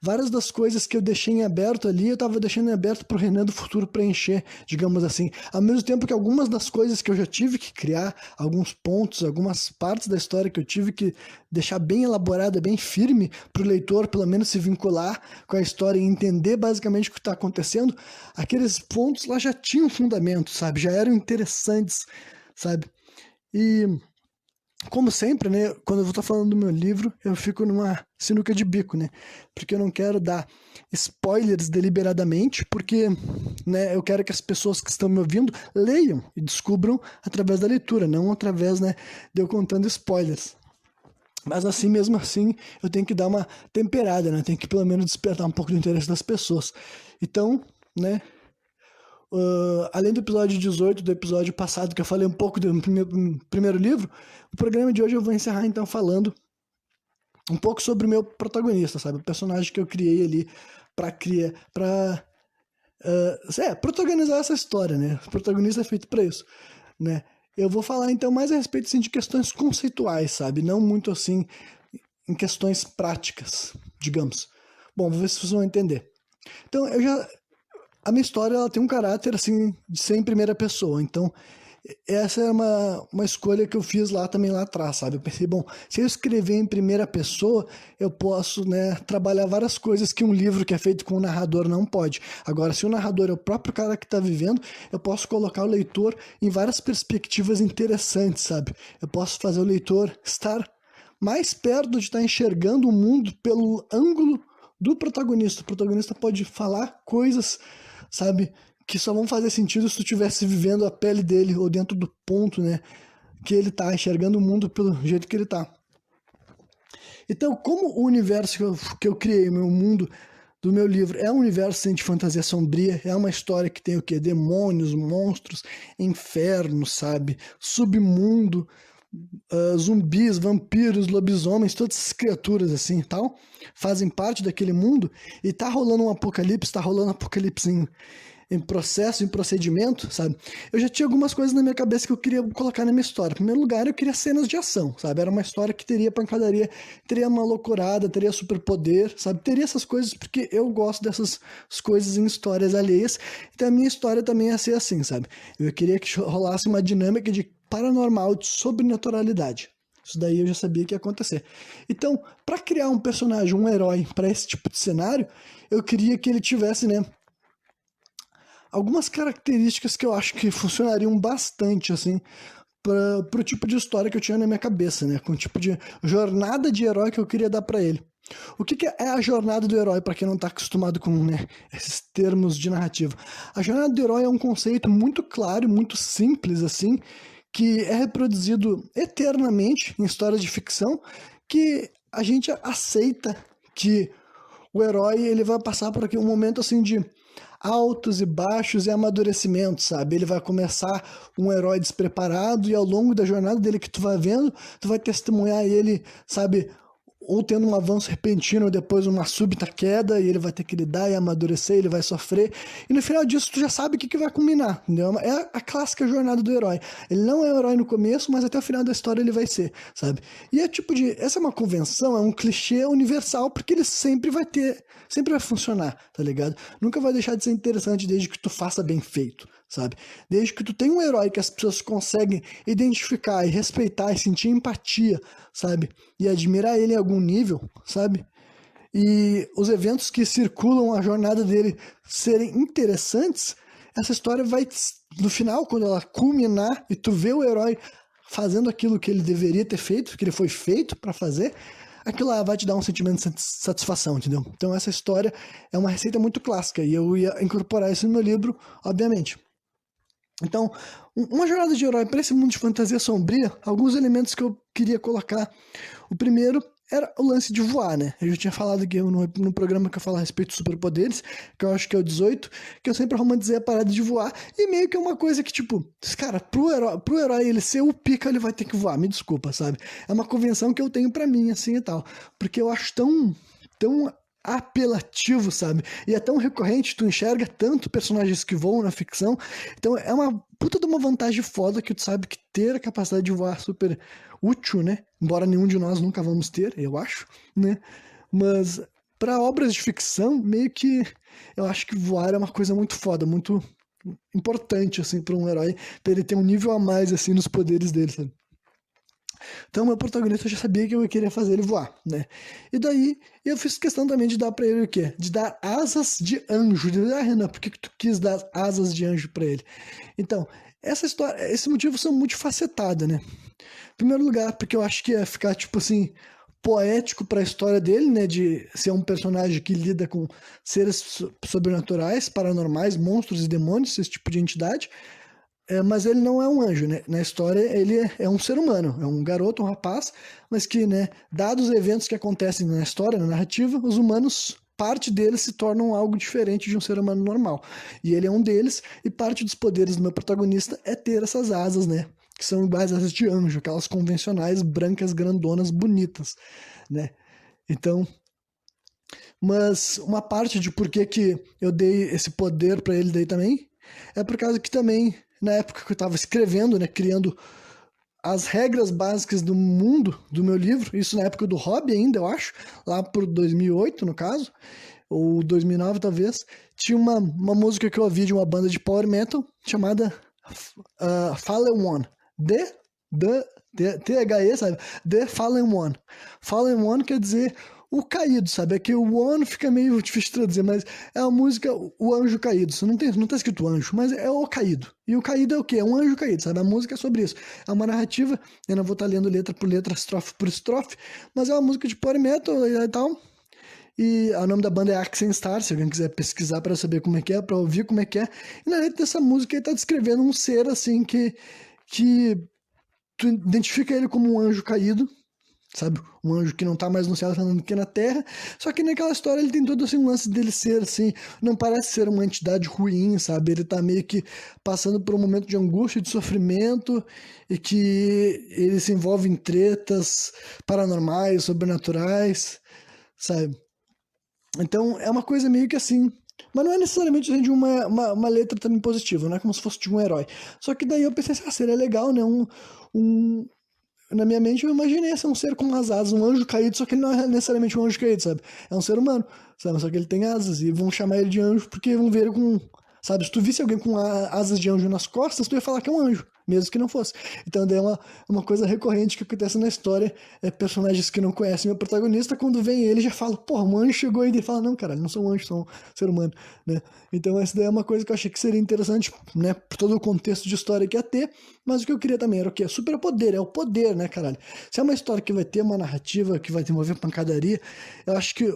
Várias das coisas que eu deixei em aberto ali, eu estava deixando em aberto para o Renan do futuro preencher, digamos assim. Ao mesmo tempo que algumas das coisas que eu já tive que criar, alguns pontos, algumas partes da história que eu tive que deixar bem elaborada, bem firme, para o leitor pelo menos se vincular com a história e entender basicamente o que está acontecendo, aqueles pontos lá já tinham fundamento, sabe? Já eram interessantes, sabe? E como sempre, né, quando eu vou estar falando do meu livro, eu fico numa sinuca de bico, né? Porque eu não quero dar spoilers deliberadamente, porque, né, eu quero que as pessoas que estão me ouvindo leiam e descubram através da leitura, não através, né, de eu contando spoilers. Mas assim, mesmo assim, eu tenho que dar uma temperada, né? Tenho que pelo menos despertar um pouco do interesse das pessoas. Então, né, além do episódio 18, do episódio passado, que eu falei um pouco do primeiro livro, o programa de hoje eu vou encerrar então falando um pouco sobre o meu protagonista, sabe? O personagem que eu criei ali pra protagonizar essa história, né? O protagonista é feito pra isso, né? Eu vou falar então mais a respeito assim, de questões conceituais, sabe? Não muito assim em questões práticas, digamos. Bom, vou ver se vocês vão entender. Então, a minha história ela tem um caráter assim de ser em primeira pessoa. Então, essa é uma escolha que eu fiz lá também lá atrás, sabe? Eu pensei, bom, se eu escrever em primeira pessoa, eu posso, né, trabalhar várias coisas que um livro que é feito com um narrador não pode. Agora, se o narrador é o próprio cara que está vivendo, eu posso colocar o leitor em várias perspectivas interessantes, sabe? Eu posso fazer o leitor estar mais perto de estar enxergando o mundo pelo ângulo do protagonista. O protagonista pode falar coisas, sabe, que só vão fazer sentido se tu estivesse vivendo a pele dele ou dentro do ponto, né, que ele tá, enxergando o mundo pelo jeito que ele tá. Então, como o universo que eu criei, o meu mundo do meu livro, é um universo de fantasia sombria, é uma história que tem o quê? Demônios, monstros, inferno, sabe? Submundo, zumbis, vampiros, lobisomens, todas essas criaturas assim e tal, fazem parte daquele mundo, e tá rolando um apocalipse, em processo, em procedimento, sabe? Eu já tinha algumas coisas na minha cabeça que eu queria colocar na minha história. Em primeiro lugar, eu queria cenas de ação, sabe? Era uma história que teria pancadaria, teria uma loucurada, teria superpoder, sabe? Teria essas coisas porque eu gosto dessas coisas em histórias alheias. Então a minha história também ia ser assim, sabe? Eu queria que rolasse uma dinâmica de paranormal, de sobrenaturalidade. Isso daí eu já sabia que ia acontecer. Então, para criar um personagem, um herói para esse tipo de cenário, eu queria que ele tivesse, né, algumas características que eu acho que funcionariam bastante, assim, para o tipo de história que eu tinha na minha cabeça, né? Com o tipo de jornada de herói que eu queria dar para ele. O que é a jornada do herói, para quem não está acostumado com, né, esses termos de narrativa? A jornada do herói é um conceito muito claro, muito simples, assim, que é reproduzido eternamente em histórias de ficção, que a gente aceita que o herói ele vai passar por aqui um momento assim de altos e baixos e amadurecimento, sabe? Ele vai começar um herói despreparado e ao longo da jornada dele que tu vai vendo, tu vai testemunhar ele, sabe, ou tendo um avanço repentino, ou depois uma súbita queda, e ele vai ter que lidar e amadurecer, ele vai sofrer, e no final disso tu já sabe o que vai culminar, entendeu? É a clássica jornada do herói. Ele não é um herói no começo, mas até o final da história ele vai ser, sabe? E é tipo de... Essa é uma convenção, é um clichê universal, porque ele sempre vai funcionar, tá ligado? Nunca vai deixar de ser interessante desde que tu faça bem feito, sabe? Desde que tu tenha um herói que as pessoas conseguem identificar e respeitar e sentir empatia, sabe? E admirar ele em algum nível, sabe? E os eventos que circulam a jornada dele serem interessantes, essa história vai, no final, quando ela culminar e tu vê o herói fazendo aquilo que ele deveria ter feito, que ele foi feito para fazer, aquilo lá vai te dar um sentimento de satisfação, entendeu? Então essa história é uma receita muito clássica e eu ia incorporar isso no meu livro, obviamente. Então, uma jornada de herói para esse mundo de fantasia sombria, alguns elementos que eu queria colocar. O primeiro era o lance de voar, né? Eu já tinha falado aqui no programa que eu falo a respeito de superpoderes, que eu acho que é o 18, que eu sempre romantizei a parada de voar, e meio que é uma coisa que, tipo, cara, pro herói ele ser o pica, ele vai ter que voar, me desculpa, sabe? É uma convenção que eu tenho pra mim, assim, e tal, porque eu acho tão apelativo, sabe? E é tão recorrente, tu enxerga tanto personagens que voam na ficção, então é uma puta de uma vantagem foda que tu sabe que ter a capacidade de voar é super útil, né? Embora nenhum de nós nunca vamos ter, eu acho, né? Mas para obras de ficção, meio que eu acho que voar é uma coisa muito foda, muito importante, assim, para um herói, pra ele ter um nível a mais, assim, nos poderes dele, sabe? Então, meu protagonista já sabia que eu queria fazer ele voar, né? E daí, eu fiz questão também de dar pra ele o quê? De dar asas de anjo. Renan, por que tu quis dar asas de anjo pra ele? Então, essa história, esses motivos são multifacetados, né? Em primeiro lugar, porque eu acho que ia ficar, tipo assim, poético pra história dele, né? De ser um personagem que lida com seres sobrenaturais, paranormais, monstros e demônios, esse tipo de entidade. Mas ele não é um anjo, né? Na história ele é um ser humano, é um garoto, um rapaz, mas que, né, dados os eventos que acontecem na história, na narrativa, os humanos, parte deles se tornam algo diferente de um ser humano normal. E ele é um deles, e parte dos poderes do meu protagonista é ter essas asas, né? Que são iguais às asas de anjo, aquelas convencionais, brancas, grandonas, bonitas, né? Então, mas uma parte de por que eu dei esse poder para ele daí também é por causa que também na época que eu estava escrevendo, né, criando as regras básicas do mundo do meu livro, isso na época do hobby ainda, eu acho, lá por 2008 no caso, ou 2009 talvez, tinha uma música que eu ouvi de uma banda de power metal chamada Fallen One. THE, sabe? The Fallen One. Fallen One quer dizer o caído, sabe? É que o One fica meio difícil de traduzir, mas é a música O Anjo Caído. Isso não tá escrito anjo, mas é o caído. E o caído é o quê? É um anjo caído, sabe? A música é sobre isso. É uma narrativa, eu não vou estar lendo letra por letra, estrofe por estrofe, mas é uma música de power metal e tal. E o nome da banda é Accent Star, se alguém quiser pesquisar para saber como é que é, para ouvir como é que é. E na letra dessa música ele tá descrevendo um ser assim que tu identifica ele como um anjo caído, sabe? Um anjo que não tá mais no céu, tá andando aqui na terra. Só que naquela história ele tem todo assim, um lance dele ser assim, não parece ser uma entidade ruim, sabe? Ele tá meio que passando por um momento de angústia, de sofrimento, e que ele se envolve em tretas paranormais, sobrenaturais, sabe? Então é uma coisa meio que assim. Mas não é necessariamente de uma letra também positiva, não é como se fosse de um herói. Só que daí eu pensei assim, seria legal, né? Um, na minha mente eu imaginei ser um ser com umas asas, um anjo caído, só que ele não é necessariamente um anjo caído, sabe? É um ser humano, sabe? Só que ele tem asas e vão chamar ele de anjo porque vão ver ele com, sabe? Se tu visse alguém com asas de anjo nas costas, tu ia falar que é um anjo, mesmo que não fosse. Então daí é uma coisa recorrente que acontece na história, personagens que não conhecem o protagonista, quando vem ele já fala, porra, um anjo chegou aí, e ele fala, não, cara, não sou um anjo, sou um ser humano, né? Então essa daí é uma coisa que eu achei que seria interessante, né, por todo o contexto de história que ia ter, mas o que eu queria também era o quê? Superpoder, é o poder, né, caralho? Se é uma história que vai ter uma narrativa, que vai desenvolver pancadaria, eu acho que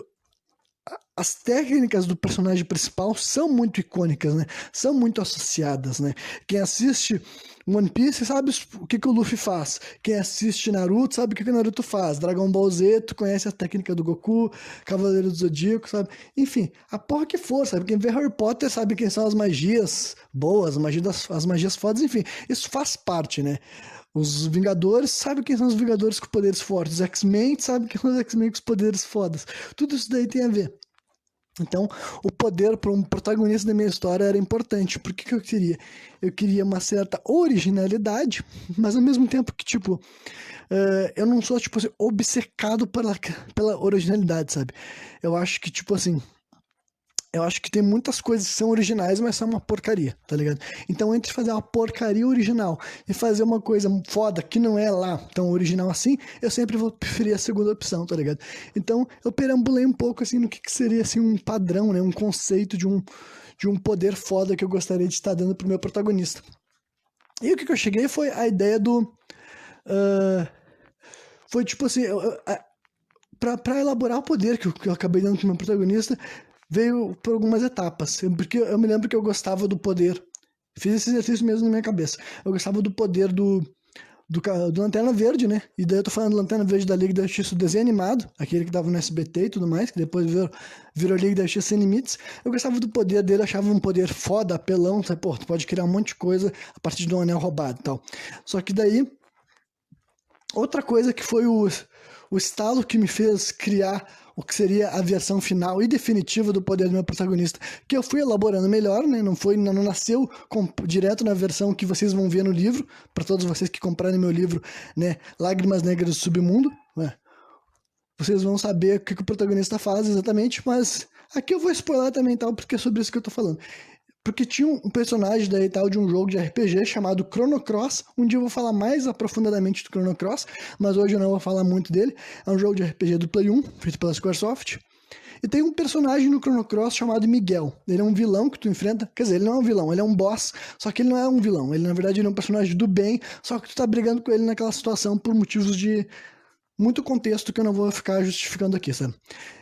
as técnicas do personagem principal são muito icônicas, né? São muito associadas, né? Quem assiste One Piece sabe o que o Luffy faz. Quem assiste Naruto sabe o que o Naruto faz. Dragon Ball Z, tu conhece a técnica do Goku, Cavaleiro do Zodíaco, sabe? Enfim, a porra que for, sabe? Quem vê Harry Potter sabe quem são as magias boas, as magias fodas, enfim. Isso faz parte, né? Os Vingadores, sabe quem são os Vingadores com poderes fortes? Os X-Men, sabe quem são os X-Men com os poderes fodas. Tudo isso daí tem a ver. Então, o poder para um protagonista da minha história era importante. Por que eu queria? Eu queria uma certa originalidade, mas ao mesmo tempo que, tipo, eu não sou, tipo assim, obcecado pela originalidade, sabe? Eu acho que, tipo assim, eu acho que tem muitas coisas que são originais, mas são uma porcaria, tá ligado? Então, entre fazer uma porcaria original e fazer uma coisa foda que não é lá tão original assim, eu sempre vou preferir a segunda opção, tá ligado? Então, eu perambulei um pouco, assim, no que seria, assim, um padrão, né? Um conceito de um poder foda que eu gostaria de estar dando pro meu protagonista. E o que eu cheguei foi a ideia do... foi, tipo assim... Pra elaborar o poder que eu acabei dando pro meu protagonista, veio por algumas etapas. Porque eu me lembro que eu gostava do poder. Fiz esse exercício mesmo na minha cabeça. Eu gostava do poder do Lanterna Verde, né? E daí eu tô falando do Lanterna Verde da Liga da Justiça, o desenho animado, aquele que tava no SBT e tudo mais, que depois virou Liga da Justiça Sem Limites. Eu gostava do poder dele, achava um poder foda, apelão, sabe? Pô, tu pode criar um monte de coisa a partir de um anel roubado e tal. Só que daí, outra coisa que foi o estalo que me fez criar o que seria a versão final e definitiva do poder do meu protagonista, que eu fui elaborando melhor, né? Não nasceu direto na versão que vocês vão ver no livro, para todos vocês que comprarem meu livro, né? Lágrimas Negras do Submundo, né? Vocês vão saber o que o protagonista faz exatamente, mas aqui eu vou spoiler também, tal, porque é sobre isso que eu tô falando. Porque tinha um personagem daí tal de um jogo de RPG chamado Chrono Cross. Um dia eu vou falar mais aprofundadamente do Chrono Cross, mas hoje eu não vou falar muito dele. É um jogo de RPG do Play 1, feito pela Squaresoft. E tem um personagem no Chrono Cross chamado Miguel. Ele é um vilão que tu enfrenta. Quer dizer, ele não é um vilão, ele é um boss. Só que ele não é um vilão. Ele, na verdade, ele é um personagem do bem. Só que tu tá brigando com ele naquela situação por motivos de muito contexto que eu não vou ficar justificando aqui, sabe?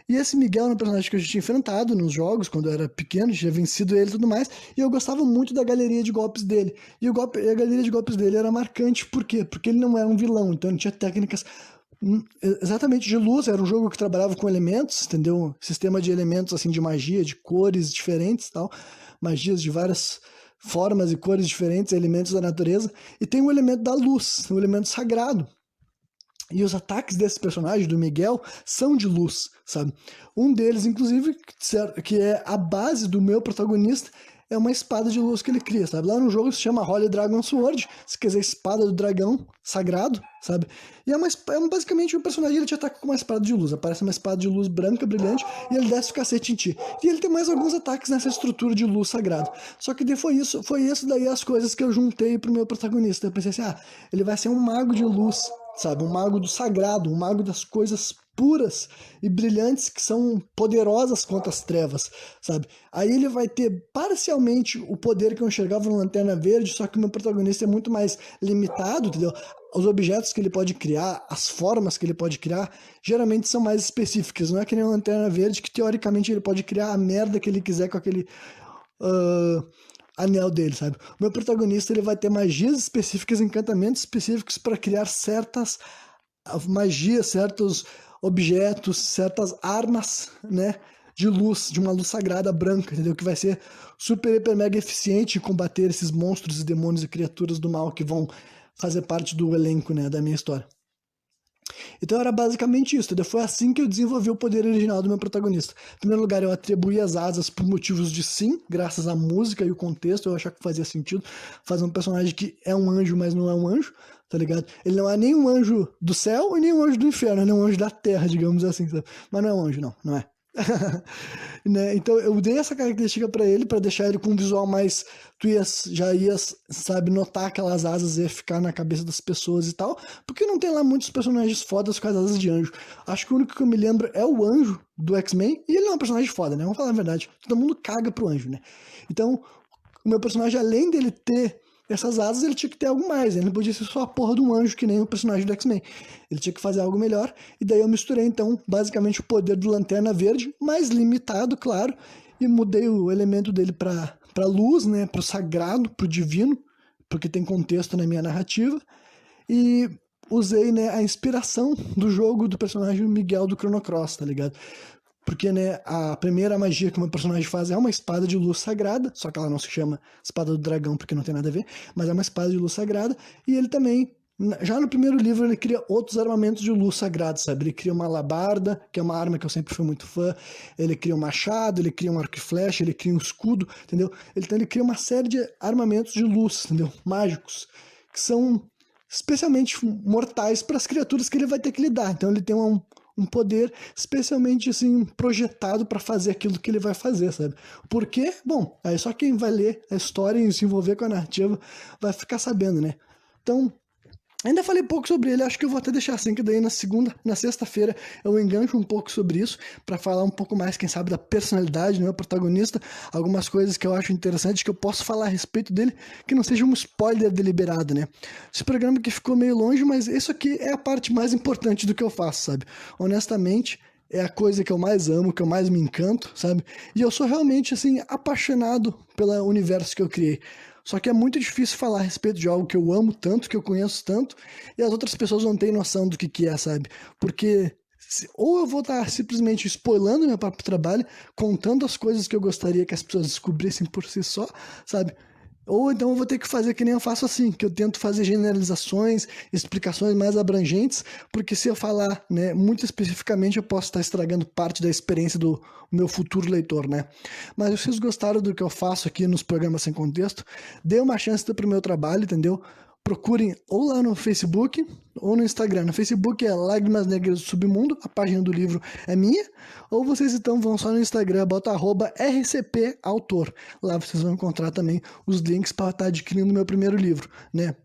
E esse Miguel era um personagem que eu já tinha enfrentado nos jogos, quando eu era pequeno, tinha vencido ele e tudo mais, e eu gostava muito da galeria de golpes dele. E a galeria de golpes dele era marcante, por quê? Porque ele não era um vilão, então ele tinha técnicas exatamente de luz, era um jogo que trabalhava com elementos, entendeu? Sistema de elementos, assim, de magia, de cores diferentes e tal, magias de várias formas e cores diferentes, elementos da natureza, e tem o elemento da luz, o elemento sagrado. E os ataques desse personagem, do Miguel, são de luz, sabe? Um deles, inclusive, que é a base do meu protagonista, é uma espada de luz que ele cria, sabe? Lá no jogo se chama Holy Dragon Sword, se quiser espada do dragão sagrado, sabe? E basicamente o personagem ele te ataca com uma espada de luz, aparece uma espada de luz branca, brilhante, e ele desce o cacete em ti. E ele tem mais alguns ataques nessa estrutura de luz sagrado. Só que foi isso daí as coisas que eu juntei pro meu protagonista. Eu pensei assim, ele vai ser um mago de luz, sabe? Um mago do sagrado, um mago das coisas puras e brilhantes que são poderosas contra as trevas, sabe? Aí ele vai ter parcialmente o poder que eu enxergava no Lanterna Verde, só que o meu protagonista é muito mais limitado, entendeu? Os objetos que ele pode criar, as formas que ele pode criar, geralmente são mais específicas. Não é que nem o Lanterna Verde, que teoricamente ele pode criar a merda que ele quiser com aquele anel dele, sabe? O meu protagonista ele vai ter magias específicas, encantamentos específicos para criar certas magias, certos objetos, certas armas, né, de luz, de uma luz sagrada branca, entendeu? Que vai ser super, hiper, mega eficiente em combater esses monstros e demônios e criaturas do mal que vão fazer parte do elenco, né, da minha história. Então era basicamente isso, entendeu? Foi assim que eu desenvolvi o poder original do meu protagonista. Em primeiro lugar, eu atribuí as asas por motivos de sim, graças à música e o contexto, eu achava que fazia sentido fazer um personagem que é um anjo, mas não é um anjo, tá ligado? Ele não é nem um anjo do céu e nem um anjo do inferno, ele é um anjo da terra, digamos assim, sabe? Mas não é um anjo, não é. Né? Então eu dei essa característica pra ele, pra deixar ele com um visual mais, já ias, sabe, notar aquelas asas e ficar na cabeça das pessoas e tal, porque não tem lá muitos personagens fodas com as asas de anjo. Acho que o único que eu me lembro é o anjo do X-Men, e ele é um personagem foda, né? Vamos falar a verdade, todo mundo caga pro anjo, né? Então o meu personagem, além dele ter essas asas, ele tinha que ter algo mais, ele não podia ser só a porra de um anjo que nem o personagem do X-Men, ele tinha que fazer algo melhor, e daí eu misturei então basicamente o poder do Lanterna Verde, mais limitado, claro, e mudei o elemento dele pra luz, né, pro sagrado, pro divino, porque tem contexto na minha narrativa, e usei, né, a inspiração do jogo do personagem Miguel do Chrono Cross, tá ligado? Porque, né, a primeira magia que o meu personagem faz é uma espada de luz sagrada, só que ela não se chama espada do dragão porque não tem nada a ver, mas é uma espada de luz sagrada, e ele também, já no primeiro livro, ele cria outros armamentos de luz sagrada, sabe? Ele cria uma alabarda, que é uma arma que eu sempre fui muito fã, ele cria um machado, ele cria um arco e flecha, ele cria um escudo, entendeu? Então ele cria uma série de armamentos de luz, entendeu? Mágicos, que são especialmente mortais para as criaturas que ele vai ter que lidar. Então ele tem um poder especialmente assim projetado para fazer aquilo que ele vai fazer, sabe? Por quê? Bom, aí só quem vai ler a história e se envolver com a narrativa vai ficar sabendo, né? Então, ainda falei pouco sobre ele, acho que eu vou até deixar assim, que daí na sexta-feira eu engancho um pouco sobre isso, para falar um pouco mais, quem sabe, da personalidade do meu protagonista, algumas coisas que eu acho interessantes, que eu posso falar a respeito dele, que não seja um spoiler deliberado, né? Esse programa que ficou meio longe, mas isso aqui é a parte mais importante do que eu faço, sabe? Honestamente, é a coisa que eu mais amo, que eu mais me encanto, sabe? E eu sou realmente, assim, apaixonado pelo universo que eu criei. Só que é muito difícil falar a respeito de algo que eu amo tanto, que eu conheço tanto, e as outras pessoas não têm noção do que é, sabe? Porque ou eu vou estar simplesmente spoilando meu próprio trabalho, contando as coisas que eu gostaria que as pessoas descobrissem por si só, sabe? Ou então eu vou ter que fazer que nem eu faço assim, que eu tento fazer generalizações, explicações mais abrangentes, porque se eu falar, né, muito especificamente, eu posso estar estragando parte da experiência do meu futuro leitor, né? Mas se vocês gostaram do que eu faço aqui nos programas sem contexto, dê uma chance pro meu trabalho, entendeu? Procurem ou lá no Facebook ou no Instagram. No Facebook é Lágrimas Negras do Submundo, a página do livro é minha, ou vocês então vão só no Instagram, bota @RCPautor. Lá vocês vão encontrar também os links para estar adquirindo meu primeiro livro, né?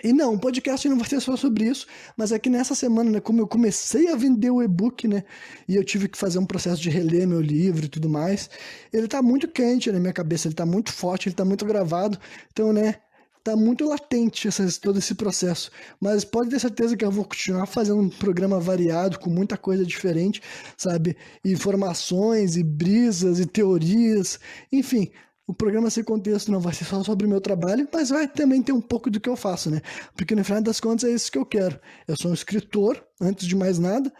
E não, o podcast não vai ser só sobre isso, mas é que nessa semana, né, como eu comecei a vender o e-book, né, e eu tive que fazer um processo de reler meu livro e tudo mais, ele tá muito quente na minha cabeça, ele tá muito forte, ele tá muito gravado, então, né, tá muito latente todo esse processo, mas pode ter certeza que eu vou continuar fazendo um programa variado, com muita coisa diferente, sabe, informações e brisas e teorias, enfim, o programa Sem Contexto não vai ser só sobre o meu trabalho, mas vai também ter um pouco do que eu faço, né, porque no final das contas é isso que eu quero, eu sou um escritor, antes de mais nada,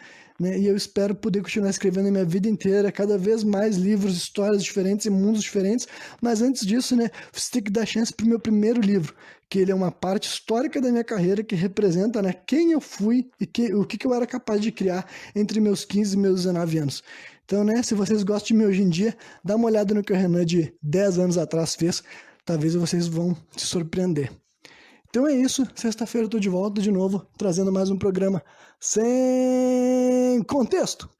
né, e eu espero poder continuar escrevendo a minha vida inteira, cada vez mais livros, histórias diferentes e mundos diferentes, mas antes disso, né, você tem que dar chance pro meu primeiro livro, que ele é uma parte histórica da minha carreira, que representa, né, quem eu fui e o que eu era capaz de criar entre meus 15 e meus 19 anos. Então, né, se vocês gostam de mim hoje em dia, dá uma olhada no que o Renan de 10 anos atrás fez. Talvez vocês vão se surpreender. Então é isso, sexta-feira eu tô de volta de novo, trazendo mais um programa sem contexto.